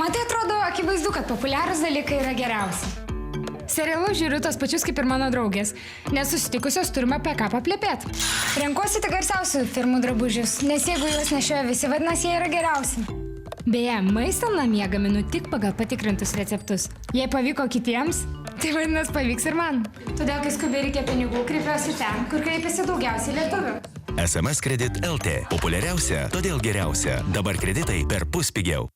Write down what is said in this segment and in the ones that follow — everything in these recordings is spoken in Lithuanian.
Man tai atrodo akivaizdu, kad populiarūs dalykai yra geriausi. Serialus žiūriu tos pačius kaip ir mano draugės, nes susitikusios turime apie ką paplepėti. Renkuosi tik garsiausių firmų drabužius, nes jeigu juos nešioja visi, vadinasi, jie yra geriausi. Beje, maistą namie gaminu tik pagal patikrintus receptus. Jei pavyko kitiems, tai vadinasi pavyks ir man. Todėl, kai skubiai reikia pinigų, kreipiuosi ten, kur kreipiasi daugiausiai lietuvių. SMS Kredit LT. Populiariausia, todėl geriausia. Dabar kreditai per pus pigiau.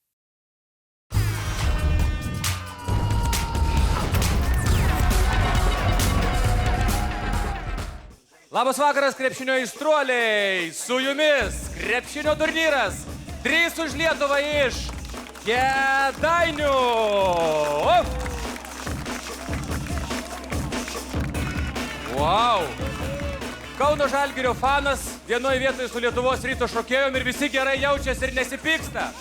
Labas vakaras, krepšinio aistruoliai! Su jumis krepšinio turnyras. 3 už Lietuvą iš Kėdainių. Wow! Kauno Žalgirio fanas vienoje vietoje su Lietuvos Ryto šokėjom ir visi gerai jaučiasi ir nesipyksta.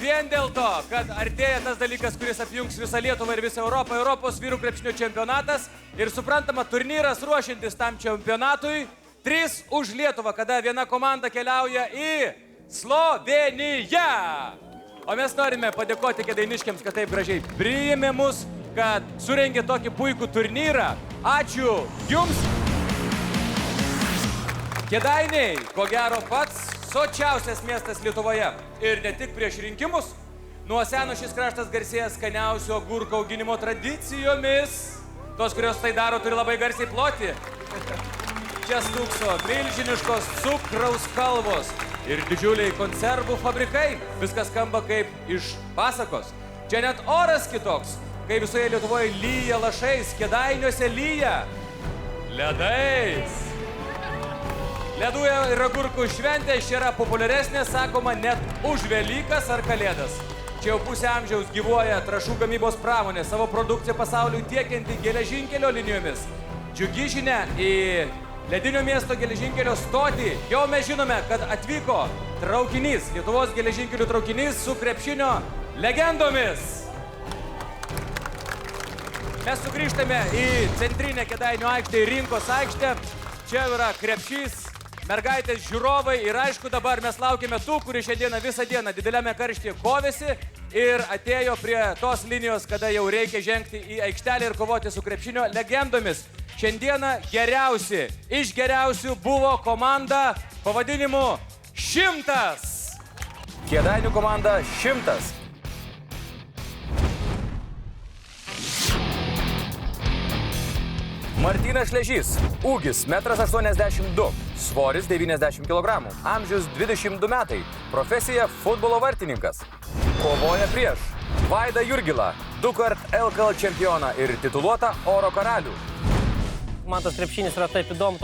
Vien dėl to, kad artėja tas dalykas, kuris apjungs visą Lietuvą ir visą Europą, Europos vyrų krepšinio čempionatas ir suprantama turnyras ruošiantis tam čempionatui 3 už Lietuvą, kada viena komanda keliauja į Slovėniją. O mes norime padėkoti kėdainiškiams, kad taip gražiai priėmė mus, kad surengė tokį puikų turnyrą. Ačiū jums! Kėdainiai, ko gero pats sočiausias miestas Lietuvoje. Ir ne tik prieš rinkimus. Nuo seno šis kraštas garsėja skaniausio agurko auginimo tradicijomis. Tos, kurios tai daro, turi labai garsiai ploti. Čia stūkso milžiniškos cukraus kalvos ir didžiuliai konservų fabrikai. Viskas skamba kaip iš pasakos. Čia net oras kitoks, kai visoje Lietuvoje lyja lašais, Kėdainiuose lyja ledais. Ledų ir agurkų šventė yra populiaresnė, sakoma, net už Velykas ar Kalėdas. Čia jau pusę amžiaus gyvuoja trąšų gamybos pramonė, savo produkciją pasauliui tiekianti geležinkelio linijomis. Džiugi žinia, į ledinio miesto geležinkelio stotį jau mes žinome, kad atvyko traukinys, Lietuvos geležinkelių traukinys su krepšinio legendomis. Mes sugrįžtame į centrinę Kėdainių aikštę, į Rinkos aikštę. Čia yra krepšys, mergaitės, žiūrovai ir aišku dabar mes laukime tų, kurie šiandieną visą dieną dideliame karštyje kovėsi ir atėjo prie tos linijos, kada jau reikia žengti į aikštelę ir kovoti su krepšinio legendomis. Šiandieną geriausi, iš geriausių buvo komanda pavadinimu 100. Kėdainių komanda 100. Martynas Šležys, ūgis 1,82 m, svoris 90 kg, amžius 22 metai, profesija futbolo vartininkas. Kovoja prieš Vaidą Jurgilą, 2-kart LKL čempioną ir tituluotą Oro karalių. Man tas krepšinis yra taip įdomus,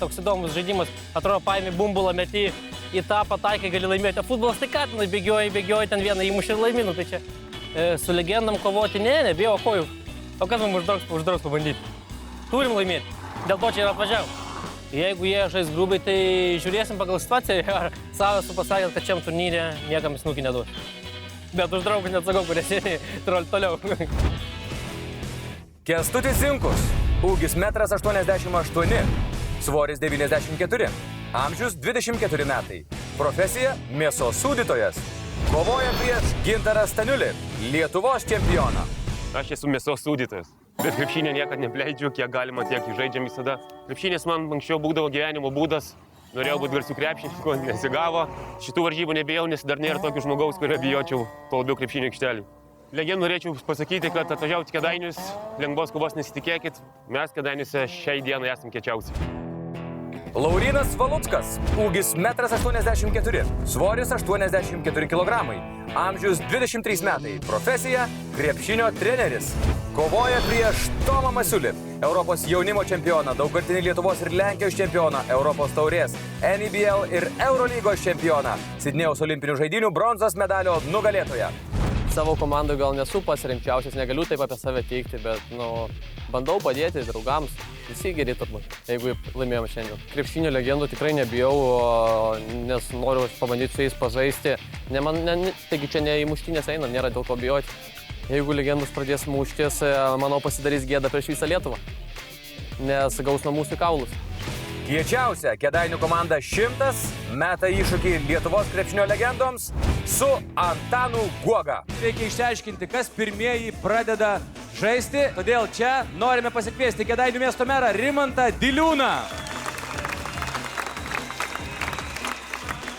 toks įdomus žaidimas. Atrodo, paimi bumbulą, meti į tą pataikai, gali laimėti. O futbolas tai ką, bėgioji ten vieną įmušį ir laiminu. Tai čia su legendam kovoti, nebijau kojų. O kas mums uždraus pabandyti? Turim laimėti. Dėl to čia ir atvažiavau. Jeigu jie žais grubiai, tai žiūrėsim pagal situaciją. Ar savo esu pasakęs, kad šiam turnyre niekam snukį neduos. Bet už draugų neatsakau, kurie sėdi toliau. Kęstutis Zinkus, ūgis 1,88 m, svoris 94, amžius 24 metai, profesija mėsos sūdytojas. Kovoja prieš Gintarą Staniulį, Lietuvos čempioną. Aš esu mėsos sūdytojas. Bet krepšinio niekad nepleidžiu, kiek galima, tiek žaidžiam visada. Krepšinis man anksčiau būdavo gyvenimo būdas. Norėjau būti garsių krepšininkų, nesigavo. Šitų varžybų nebijau, nes dar nėra tokio žmogaus, kurio bijočiau, tuo labiau krepšinio aikštelių. Legendų norėčiau pasakyti, kad atvažiauti Kėdainius, lengvos kovos nesitikėkit. Mes Kėdainiuose šiai dienai esam kiečiausi. Laurynas Valuckas, ūgis 1,84 m, svoris 84 kg, amžius 23 metai, profesija krepšinio treneris. Kovoja prieš Tomą Masiulį, Europos jaunimo čempioną, daugkartinį Lietuvos ir Lenkijos čempioną, Europos taurės, NBL ir Eurolygos čempioną, Sidnėjaus olimpinių žaidynių bronzos medalio nugalėtoją. Savo komandai gal nesu pats rimčiausias, negaliu taip apie save teikti, bet bandau padėti draugams. Visi geri turbūt, jeigu laimėjom šiandien. Krepšinio legendų tikrai nebijau, nes noriu pabandyti su jais pažaisti. Taigi čia ne į muštynės einam, nėra dėl ko bijoti. Jeigu legendus pradės muštis, manau pasidarys gėda prieš visą Lietuvą, nes gaus nuo mūsų kaulus. Kiečiausia Kėdainių komanda 100 meta iššūkį Lietuvos krepšinio legendoms su Antanu Guoga. Reikia išsiaiškinti, kas pirmieji pradeda žaisti, todėl čia norime pasikviesti Kėdainių miesto merą Rimantą Diliūną.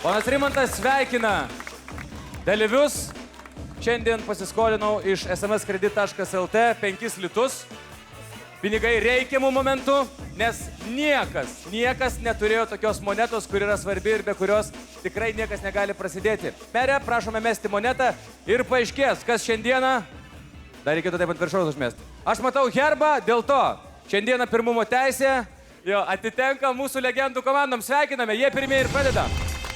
Ponas Rimantas sveikina dalyvius. Šiandien pasiskolinau iš smskredit.lt 5 litus. Pinigai reikiamų momentų, nes niekas neturėjo tokios monetos, kur yra svarbi ir be kurios tikrai niekas negali prasidėti. Mere, prašome mesti monetą ir paaiškės, kas šiandieną... Dar reikėtų taip ant viršaus užmesti. Aš matau herbą, dėl to šiandieną pirmumo teisė atitenka mūsų legendų komandoms. Sveikiname, jie pirmieji ir pradeda.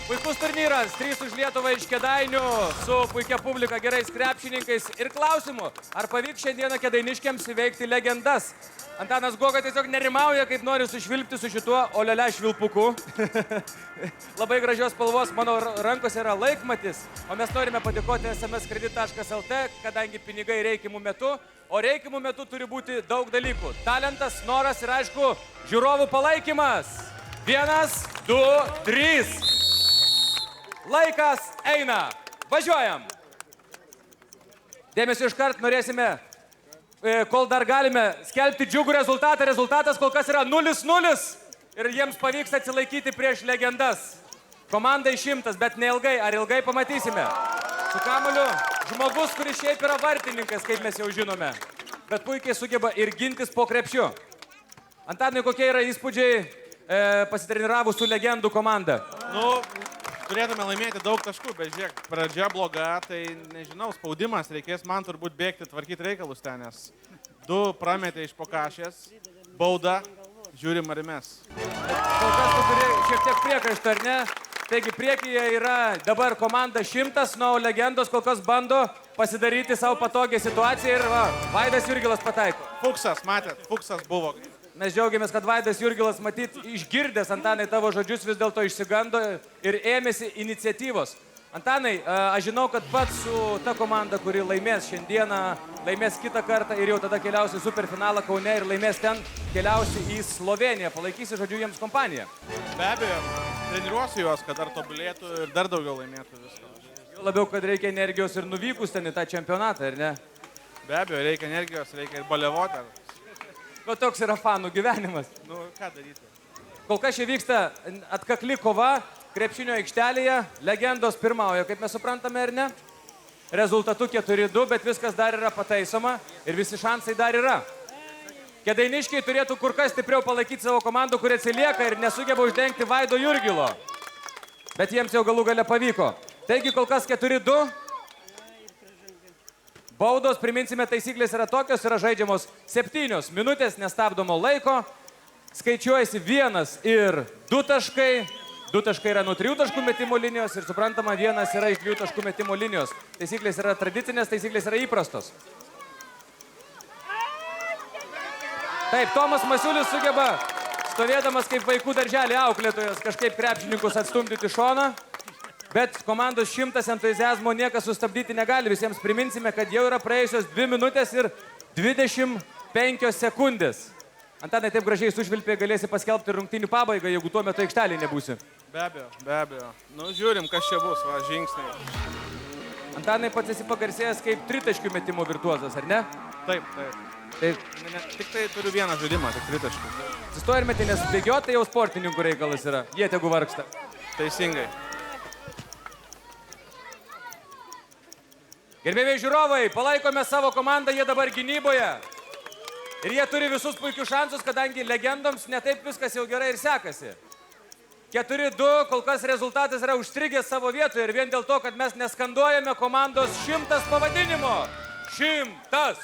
Puikus turnyras, 3 už Lietuvą iš Kėdainių, su puikia publika, gerais krepšininkais ir klausimu, ar pavyks šiandieną kėdainiškiams įveikti legendas. Antanas Guoga tiesiog nerimauja, kaip nori sušvilpti su šituo olele švilpuku. Labai gražios spalvos, mano rankose yra laikmatis, o mes norime padėkoti smskredit.lt, kadangi pinigai reikimų metu, o reikimų metu turi būti daug dalykų. Talentas, noras ir aišku, žiūrovų palaikymas. 1, 2, 3. Laikas eina. Važiuojam. Dėmesio iškart norėsime, kol dar galime skelbti džiugų rezultatą. Rezultatas kol kas yra 0-0 ir jiems pavyks atsilaikyti prieš legendas. Komandai 100, bet neilgai. Ar ilgai pamatysime? Su kamuoliu žmogus, kuris šiaip yra vartininkas, kaip mes jau žinome, bet puikiai sugeba ir gintis po krepšiu. Antanai, kokie yra įspūdžiai pasitreniravus su legendų komanda? Turėtume laimėti daug taškų, bet žiūrėk, pradžia bloga, tai nežinau, spaudimas, reikės man turbūt bėgti, tvarkyti reikalus ten, nes 2 prametė iš po kašės, bauda, žiūrim ar mes. Kol kas tu turi šiek tiek priekaištą, ar ne? Taigi priekyje yra dabar komanda 100, o legendos kol kas bando pasidaryti savo patogią situaciją ir Vaidas Jurgilas pataiko. Fuksas, matėt, Fuksas buvo. Mes džiaugiamės, kad Vaidas Jurgilas, matyt, išgirdęs Antanai tavo žodžius, vis dėlto išsigando ir ėmėsi iniciatyvos. Antanai, aš žinau, kad pats su ta komanda, kuri laimės šiandieną, laimės kitą kartą ir jau tada keliausi į superfinalą Kaune ir laimės ten, keliausi į Slovėniją. Palaikysi, žodžiu, jiems kompaniją. Be abejo, treniruosiu juos, kad dar tobulėtų ir dar daugiau laimėtų viską. Jau labiau, kad reikia energijos ir nuvykus ten į tą čempionatą, ar ne? Be abejo, reikia energijos, reikia ir balevoti. O toks yra fanų gyvenimas. Nu, ką daryti? Kol kas čia vyksta atkakli kova krepšinio aikštelėje. Legendos pirmauja, kaip mes suprantame, ar ne? Rezultatu 4-2, bet viskas dar yra pataisoma ir visi šansai dar yra. Kėdainiškiai turėtų kur kas stipriau palaikyti savo komandų, kurie atsilieka ir nesugeba uždengti Vaido Jurgilo. Bet jiems jau galų gale pavyko. Taigi kol kas 4-2. Baudos, priminsime, taisyklės yra tokios, yra žaidžiamos 7 minutės nestabdomo laiko. Skaičiuojasi 1 ir 2 taškai. 2 taškai yra nuo 3 taškų metimo linijos ir suprantama, 1 yra iš 2 taškų metimo linijos. Taisyklės yra tradicinės, taisyklės yra įprastos. Taip, Tomas Masiulis sugeba, stovėdamas kaip vaikų darželį auklėtojas, kažkaip krepšininkus atstumdyti šoną. Bet komandos 100 entuziazmo niekas sustabdyti negali. Visiems priminsime, kad jau yra praėjusios 2 minutės ir 25 sekundės. Antanai, taip gražiai sušvilpė, galėsi paskelbti rungtynių pabaigą, jeigu tuo metu aikštelėje nebūsi. Be abejo, be abejo. Nu, žiūrim, kas čia bus, va, žingsniai. Antanai, pats esi pagarsėjęs kaip tritaškių metimo virtuozas, ar ne? Taip. Tik tai turiu vieną žaidimą, tik 3 taškus. Atsistoji ir meti, nes bėgioti tai jau sportininkų reikalas yra. Jie tegu vargsta. Teisingai. Gerbėmiai žiūrovai, palaikome savo komandą, jie dabar gynyboje. Ir jie turi visus puikius šansus, kadangi legendoms netaip viskas jau gerai ir sekasi. 4-2, kol kas rezultatas yra užstrigęs savo vietoje ir vien dėl to, kad mes neskanduojame komandos 100 pavadinimo. 100.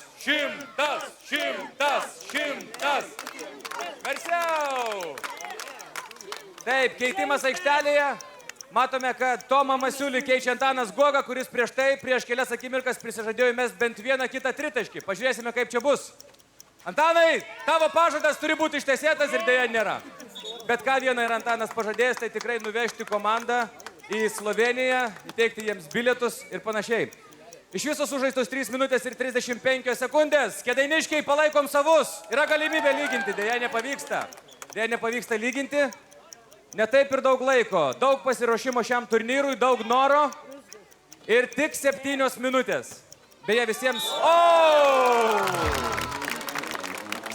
Garsiau. Taip, keitimas aikštelėje. Matome, kad Tomą Masiulį keičia Antanas Guoga, kuris prieš kelias akimirkas prisižadėjo įmesti bent vieną kitą tritaškį. Pažiūrėsime, kaip čia bus. Antanai, tavo pažadas turi būti ištesėtas ir dėja nėra. Bet ką vieną yra Antanas pažadėjęs, tai tikrai nuvežti komandą į Slovėniją, įteikti jiems bilietus ir panašiai. Iš viso sužaistos 3 minutės ir 35 sekundės. Kėdainiškiai palaikom savus. Yra galimybė lyginti, dėja nepavyksta. Dėja nepavyksta lyginti. netaip ir daug laiko, daug pasiruošimo šiam turnyrui, daug noro ir tik 7 minutės. Beje, visiems...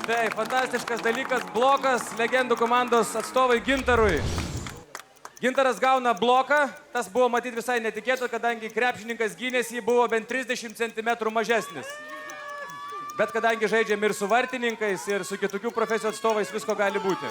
Tai fantastiškas dalykas, blokas legendų komandos atstovai Gintarui. Gintaras gauna bloką, tas buvo matyti visai netikėta, kadangi krepšininkas gynėsi, jį buvo bent 30 cm mažesnis. Bet kadangi žaidžiam ir su vartininkais, ir su kitokių profesijų atstovais, visko gali būti.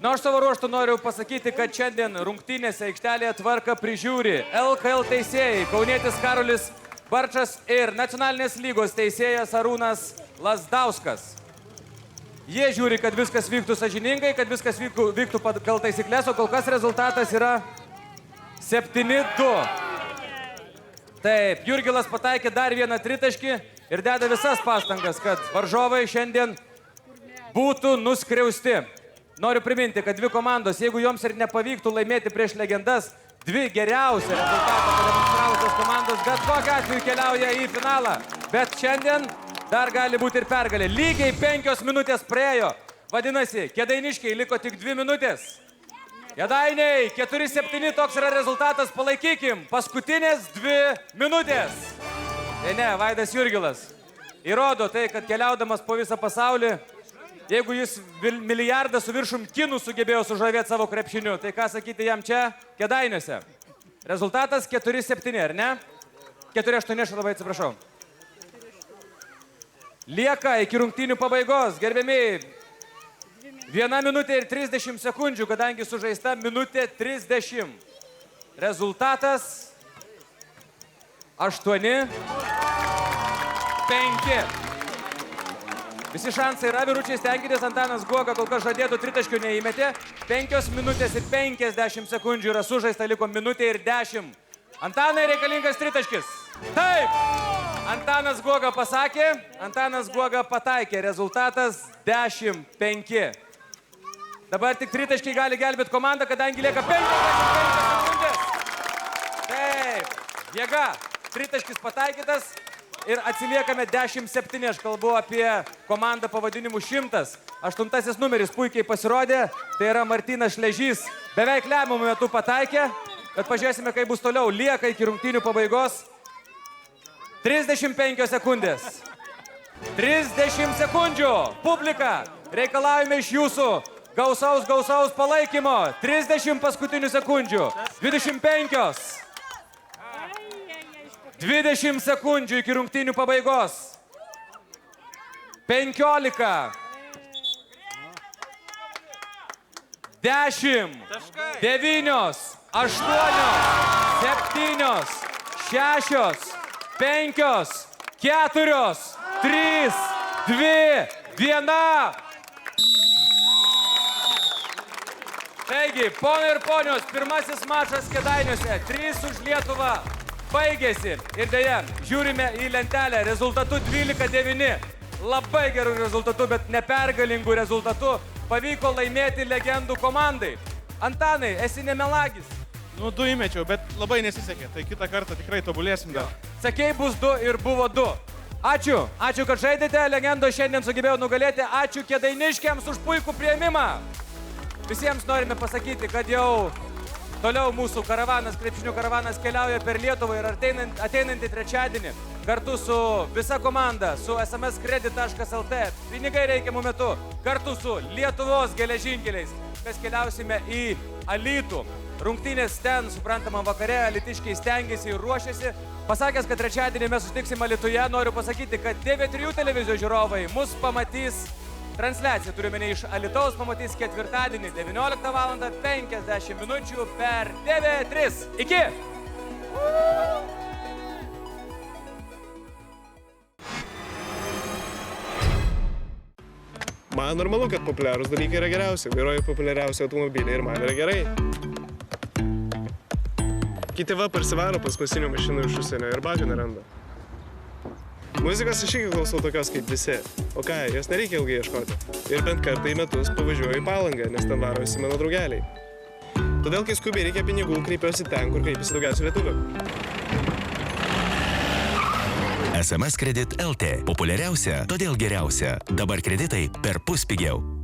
Na, aš savo ruoštų noriu pasakyti, kad šiandien rungtynėse aikštelėje tvarką prižiūri LKL teisėjai, kaunietis Karolis Barčas ir nacionalinės lygos teisėjas Arūnas Lazdauskas. Jie žiūri, kad viskas vyktų sąžiningai, kad viskas vyktų pagal taisyklės, o kol kas rezultatas yra 7-2. Taip, Jurgilas pataikė dar vieną tritaškį ir deda visas pastangas, kad varžovai šiandien būtų nuskriausti. Noriu priminti, kad dvi komandos, jeigu joms ir nepavyktų laimėti prieš legendas, dvi geriausią rezultatą pademonstravusios komandos bet kokiu atveju keliauja į finalą. Bet šiandien dar gali būti ir pergalė. Lygiai 5 minutės praėjo. Vadinasi, Kėdainiškiai liko tik 2 minutės. Kėdainiai, 4-7, toks yra rezultatas, palaikykim. Paskutinės 2 minutės. Ne, Vaidas Jurgilas įrodo tai, kad keliaudamas po visą pasaulį, jeigu jis milijardą su viršum kinų sugebėjo sužavėti savo krepšiniu, tai ką sakyti jam čia, Kėdainiuose? Rezultatas 4-7, ar ne? 4-8, aš labai atsiprašau. Lieka iki rungtynių pabaigos, gerbiami, 1 minutė ir 30 sekundžių, kadangi sužaista minutė 30. Rezultatas 8-5. Visi šansai yra, vyručiai, stenkitės, Antanas Guoga kol kas žadėtų tritaškių neįmetė. 5 minutės ir 50 sekundžių yra sužaista, liko minutė ir 10. Antanai, reikalingas tritaškis. Taip! Antanas Guoga pasakė, Antanas Guoga pataikė. Rezultatas 10-5. Dabar tik tritaškiai gali gelbėti komandą, kadangi lieka 55 sekundės. Taip, jėga. Tritaškis pataikytas. Ir atsiliekame 10-7, aš kalbu apie komandą pavadinimu 100. 8 numeris puikiai pasirodė, tai yra Martynas Šležys. Beveik lemiamų metų pataikė, bet pažiūrėsime, kaip bus toliau. Lieka iki rungtynių pabaigos 35 sekundės. 30 sekundžių. Publika, reikalaujame iš jūsų gausaus palaikymo. 30 paskutinių sekundžių. 25. 20 sekundžių iki rungtynių pabaigos. 15. 10. 9. 8. 7. 6. 5. 4. 3. 2. 1. Taigi, ponai ir ponios, pirmasis mačas Kėdainiuose. 3 už Lietuvą. Baigėsi ir dėja, žiūrime į lentelę, rezultatu 12-9, labai gerų rezultatų, bet nepergalingų rezultatų pavyko laimėti legendų komandai. Antanai, esi nemelagis. 2 įmečiau, bet labai nesisekė, tai kitą kartą tikrai tobulėsim dar. Sakei, bus 2 ir buvo 2. Ačiū, kad žaidėte, legendos šiandien sugebėjo nugalėti, ačiū Kėdainiškiams už puikų priėmimą. Visiems norime pasakyti, kad jau toliau mūsų karavanas, krepšinio karavanas keliauja per Lietuvą ir ateinantį trečiadienį kartu su visa komanda, su smskredit.lt, pinigai reikiamų metu, kartu su Lietuvos geležinkeliais, mes keliausime į Alytų. Rungtynės ten, suprantama, vakare, alytiškiai stengiasi ir ruošiasi. Pasakęs, kad trečiadienį mes susitiksim Alytuje, noriu pasakyti, kad TV3 televizijos žiūrovai mus pamatys. Transliaciją turime iš Alytaus, pamatys ketvirtadienį 19:50 minučių per TV3. Iki! Man normalu, kad populiarūs dalykai yra geriausi. Vairuoju populiariausi automobiliai ir man yra gerai. Kiti va parsivaro paskutinio mašinų iš užsienio ir bagų neranda. Muzikos aš irgi klausau tokios kaip visi. O ką, jos nereikia ilgai ieškoti. Ir bent kartą į metus pavažiuoju į Palangą, nes ten varosi mano draugeliai. Todėl, kai skubiai reikia pinigų, kreipiuosi ten, kur kreipiasi daugiausiai lietuvių. SMS Kredit LT. Populiariausia, todėl geriausia. Dabar kreditai perpus pigiau.